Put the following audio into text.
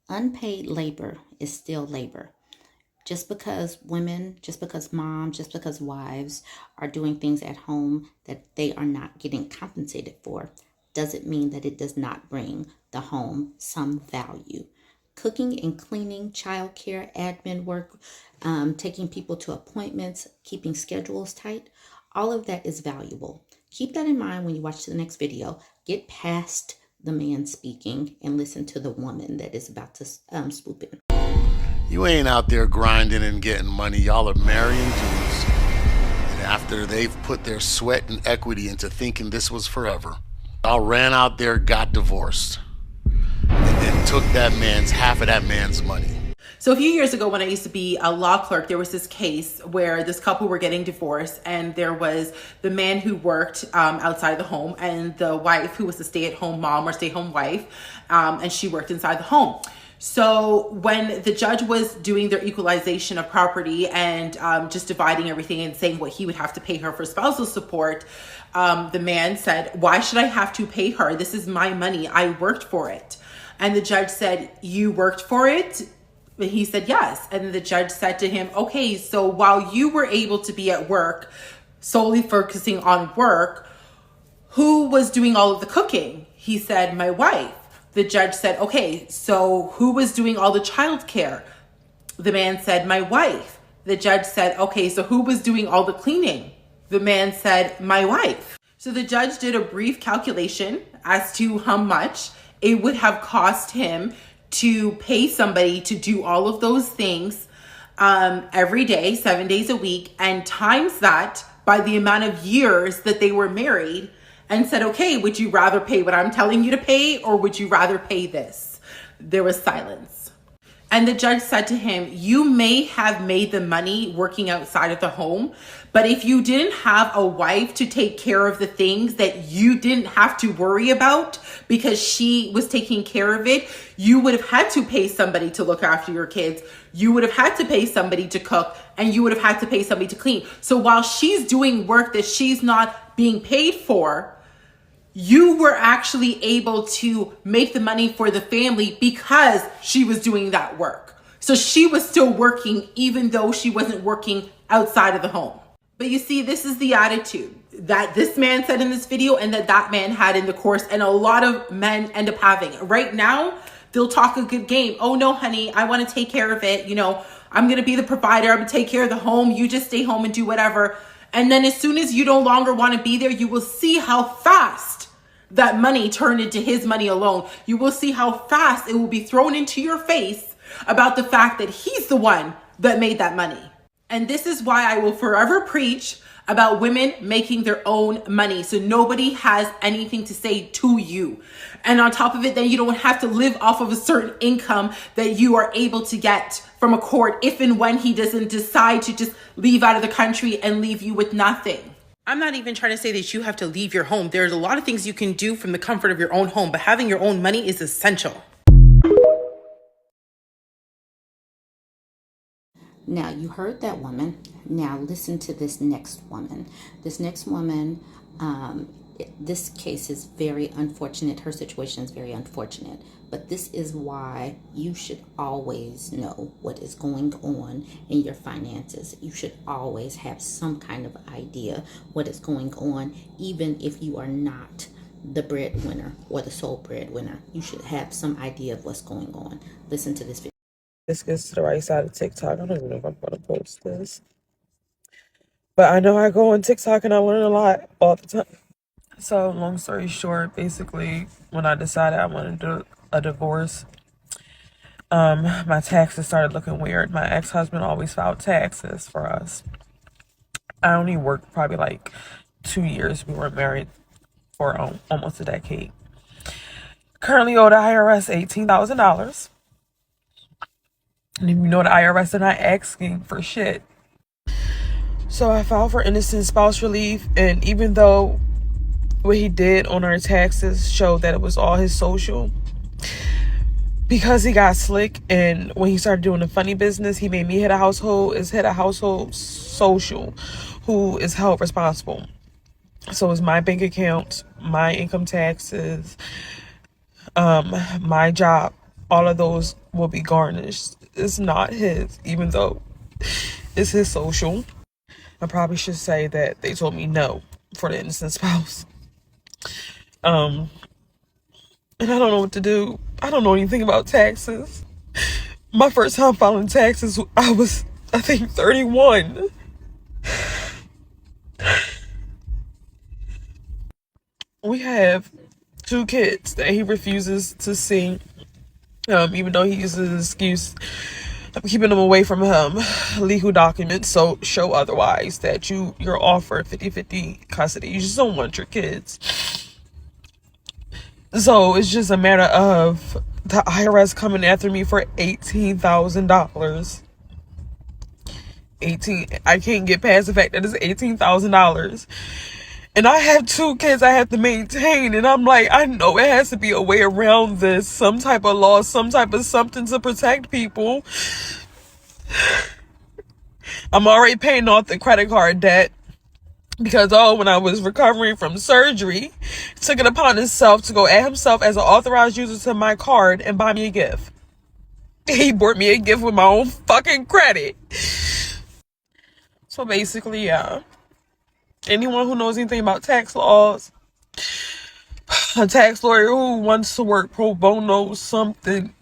Unpaid labor is still labor. Just because women, just because moms, just because wives are doing things at home that they are not getting compensated for, doesn't mean that it does not bring the home some value. Cooking and cleaning, childcare, admin work, taking people to appointments, keeping schedules tight, all of that is valuable. Keep that in mind when you watch the next video. Get past the man speaking and listen to the woman that is about to swoop in. You ain't out there grinding and getting money. Y'all are marrying dudes. And after they've put their sweat and equity into thinking this was forever, y'all ran out there, got divorced, and then took that man's half of that man's money. So a few years ago when I used to be a law clerk, there was this case where this couple were getting divorced, and there was the man who worked outside the home and the wife who was a stay-at-home mom or stay-home wife, and she worked inside the home. So when the judge was doing their equalization of property and just dividing everything and saying what he would have to pay her for spousal support, the man said, "Why should I have to pay her? This is my money. I worked for it." And the judge said, "You worked for it?" And he said, "Yes." And the judge said to him, "Okay, so while you were able to be at work, solely focusing on work, who was doing all of the cooking?" He said, "My wife." The judge said, "Okay, so who was doing all the childcare?" The man said, "My wife." The judge said, "Okay, so who was doing all the cleaning?" The man said, "My wife." So the judge did a brief calculation as to how much it would have cost him to pay somebody to do all of those things every day, 7 days a week, and times that by the amount of years that they were married, and said, "Okay, would you rather pay what I'm telling you to pay, or would you rather pay this?" There was silence. And the judge said to him, "You may have made the money working outside of the home, but if you didn't have a wife to take care of the things that you didn't have to worry about because she was taking care of it, you would have had to pay somebody to look after your kids. You would have had to pay somebody to cook, and you would have had to pay somebody to clean. So while she's doing work that she's not being paid for, you were actually able to make the money for the family because she was doing that work. So she was still working even though she wasn't working outside of the home." But you see, this is the attitude that this man said in this video and that man had in the course, and a lot of men end up having. Right now, they'll talk a good game. "Oh no, honey, I want to take care of it. I'm going to be the provider. I'm going to take care of the home. You just stay home and do whatever." And then as soon as you no longer want to be there, you will see how fast that money turned into his money alone. You will see how fast it will be thrown into your face about the fact that he's the one that made that money. And this is why I will forever preach about women making their own money, so nobody has anything to say to you. And on top of it, then you don't have to live off of a certain income that you are able to get from a court if and when he doesn't decide to just leave out of the country and leave you with nothing. I'm not even trying to say that you have to leave your home. There's a lot of things you can do from the comfort of your own home, but having your own money is essential. Now, you heard that woman. Now, listen to this next woman. This next woman, this case is very unfortunate. Her situation is very unfortunate. But this is why you should always know what is going on in your finances. You should always have some kind of idea what is going on, even if you are not the breadwinner or the sole breadwinner. You should have some idea of what's going on. Listen to this video. This gets to the right side of TikTok. I don't even know if I'm going to post this. But I know I go on TikTok and I learn a lot all the time. So long story short, basically, when I decided I wanted to do a divorce, my taxes started looking weird. My ex-husband always filed taxes for us. I only worked probably like 2 years. We were married for almost a decade. Currently owe the IRS $18,000. And if you know the IRS, they're not asking for shit. So I filed for innocent spouse relief, and even though what he did on our taxes showed that it was all his social, because he got slick, and when he started doing the funny business, he made me head of household social, who is held responsible. So it's my bank account, my income taxes, my job, all of those will be garnished. It's not his, even though it's his social. I probably should say that they told me no for the innocent spouse. And I don't know what to do. I don't know anything about taxes. My first time filing taxes, I was, I think, 31. We have 2 kids that he refuses to see, even though he uses an excuse. I'm keeping them away from him. Legal documents so show otherwise, that you're offered 50-50 custody. You just don't want your kids. So it's just a matter of the IRS coming after me for $18,000. I can't get past the fact that it's $18,000. And I have 2 kids I have to maintain. And I'm like, I know it has to be a way around this. Some type of law, some type of something to protect people. I'm already paying off the credit card debt. Because, when I was recovering from surgery, he took it upon himself to go add himself as an authorized user to my card and buy me a gift. He bought me a gift with my own fucking credit. So basically, yeah. Anyone who knows anything about tax laws, a tax lawyer who wants to work pro bono, something,